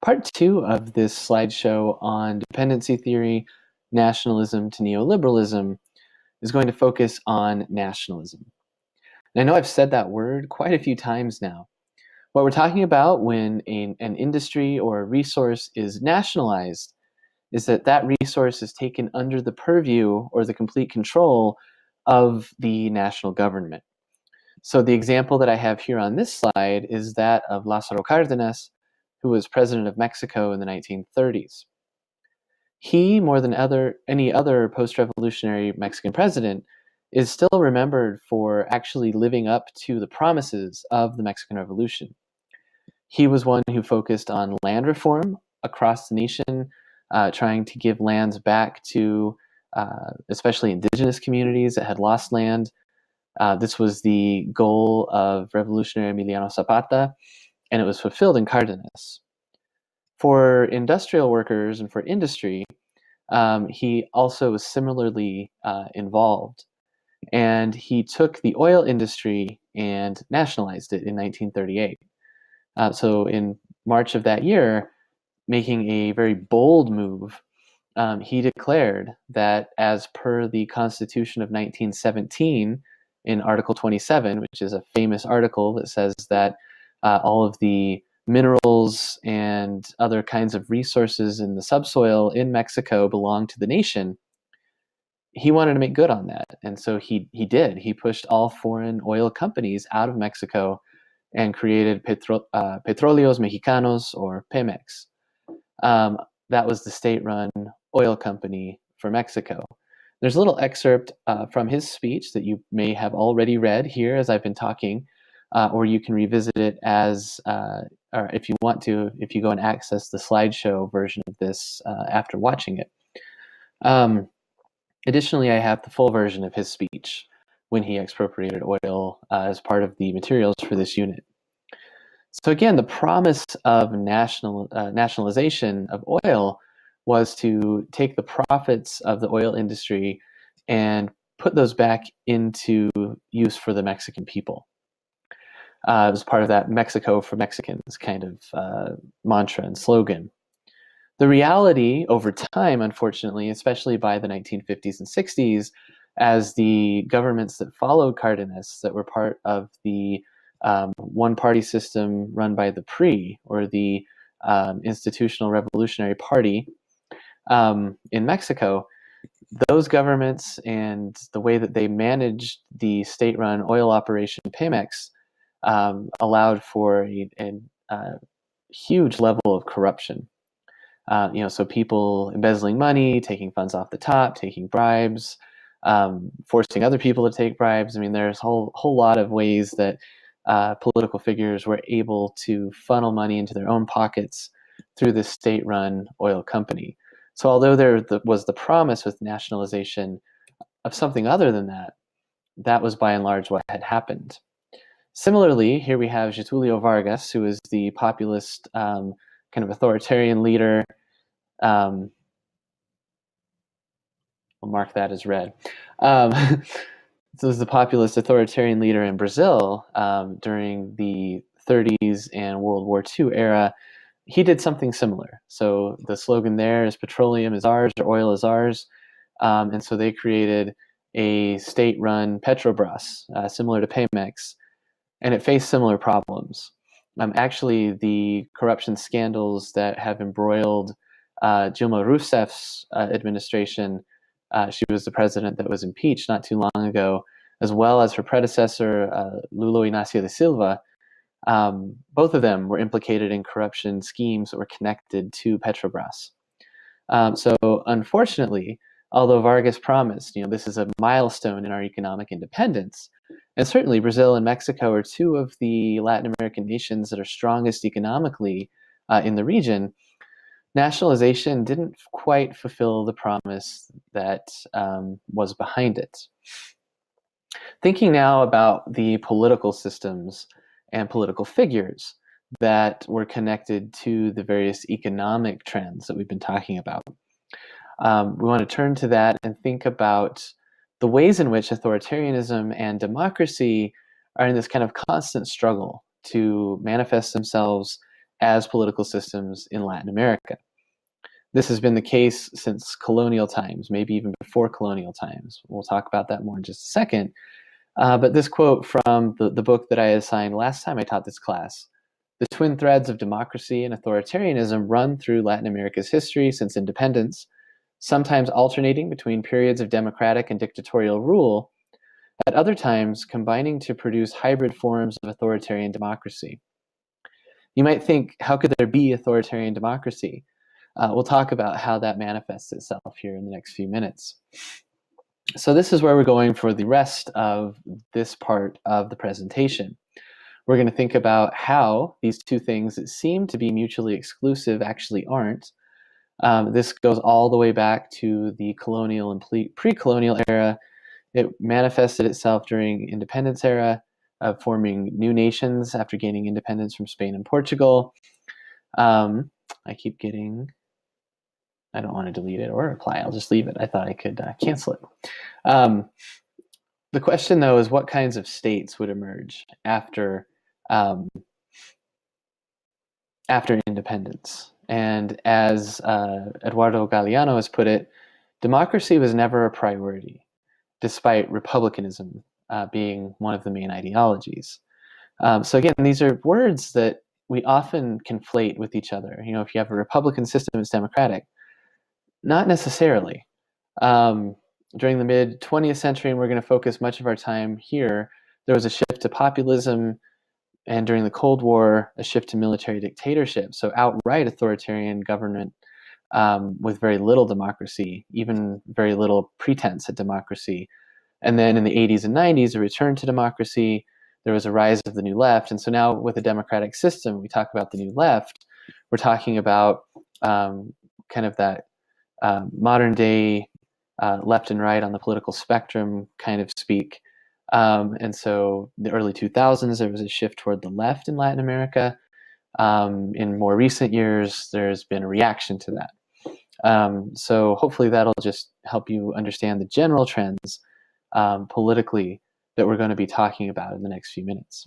Part two of this slideshow on dependency theory, nationalism to neoliberalism is going to focus on nationalism. And I know I've said that word quite a few times now. What we're talking about when an industry or a resource is nationalized is that that resource is taken under the purview or the complete control of the national government. So the example that I have here on this slide is that of Lázaro Cárdenas, who was president of Mexico in the 1930s. He, more than any other post-revolutionary Mexican president, is still remembered for actually living up to the promises of the Mexican Revolution. He was one who focused on land reform across the nation, trying to give lands back to especially indigenous communities that had lost land. This was the goal of revolutionary Emiliano Zapata, and it was fulfilled in Cárdenas. For industrial workers and for industry, he also was similarly involved. And he took the oil industry and nationalized it in 1938. So in March of that year, making a very bold move, he declared that as per the Constitution of 1917, in Article 27, which is a famous article that says that all of the minerals and other kinds of resources in the subsoil in Mexico belong to the nation, he wanted to make good on that. And so he did. He pushed all foreign oil companies out of Mexico and created Petróleos Mexicanos, or Pemex. That was the state-run oil company for Mexico. There's a little excerpt from his speech that you may have already read here as I've been talking, or you can revisit it as, or if you want to, if you go and access the slideshow version of this after watching it. Additionally, I have the full version of his speech when he expropriated oil as part of the materials for this unit. So again, the promise of nationalization of oil was to take the profits of the oil industry and put those back into use for the Mexican people. It was part of that Mexico for Mexicans kind of mantra and slogan. The reality over time, unfortunately, especially by the 1950s and 60s, as the governments that followed Cárdenas, that were part of the one-party system run by the PRI, or the Institutional Revolutionary Party in Mexico, those governments and the way that they managed the state-run oil operation Pemex allowed for a huge level of corruption. So people embezzling money, taking funds off the top, taking bribes, forcing other people to take bribes. I mean, there's a whole lot of ways that political figures were able to funnel money into their own pockets through this state-run oil company. So although there was the promise with nationalization of something other than that, that was by and large what had happened. Similarly, here we have Getulio Vargas, who is the populist kind of authoritarian leader. We'll mark that as red. So was the populist authoritarian leader in Brazil during the 30s and World War II era. He did something similar. So the slogan there is petroleum is ours, or oil is ours. And so they created a state-run Petrobras, similar to Pemex, and it faced similar problems. Actually, the corruption scandals that have embroiled Dilma Rousseff's administration, she was the president that was impeached not too long ago, as well as her predecessor, Lulo Inácio da Silva. Both of them were implicated in corruption schemes that were connected to Petrobras. So unfortunately, although Vargas promised, this is a milestone in our economic independence, and certainly Brazil and Mexico are two of the Latin American nations that are strongest economically in the region, nationalization didn't quite fulfill the promise that was behind it. Thinking now about the political systems and political figures that were connected to the various economic trends that we've been talking about. We want to turn to that and think about the ways in which authoritarianism and democracy are in this kind of constant struggle to manifest themselves as political systems in Latin America. This has been the case since colonial times, maybe even before colonial times. We'll talk about that more in just a second. But this quote from the book that I assigned last time I taught this class: "The twin threads of democracy and authoritarianism run through Latin America's history since independence, sometimes alternating between periods of democratic and dictatorial rule, at other times combining to produce hybrid forms of authoritarian democracy." You might think, how could there be authoritarian democracy? We'll talk about how that manifests itself here in the next few minutes. So this is where we're going for the rest of this part of the presentation. We're going to think about how these two things that seem to be mutually exclusive actually aren't. This goes all the way back to the colonial and pre-colonial era. It manifested itself during independence era of forming new nations after gaining independence from Spain and Portugal. I don't want to delete it or reply. I'll just leave it. I thought I could cancel it. The question, though, is what kinds of states would emerge after independence? And as Eduardo Galeano has put it, democracy was never a priority, despite republicanism being one of the main ideologies. So again, these are words that we often conflate with each other. You know, if you have a republican system, it's democratic. Not necessarily. During the mid-20th century, and we're going to focus much of our time here, there was a shift to populism, and during the Cold War, a shift to military dictatorship. So outright authoritarian government with very little democracy, even very little pretense at democracy. And then in the 80s and 90s, a return to democracy. There was a rise of the New Left. And so now with a democratic system, we talk about the New Left. We're talking about kind of that modern day left and right on the political spectrum kind of speak. And so in the early 2000s, there was a shift toward the left in Latin America. In more recent years, there's been a reaction to that. So hopefully that'll just help you understand the general trends politically that we're going to be talking about in the next few minutes.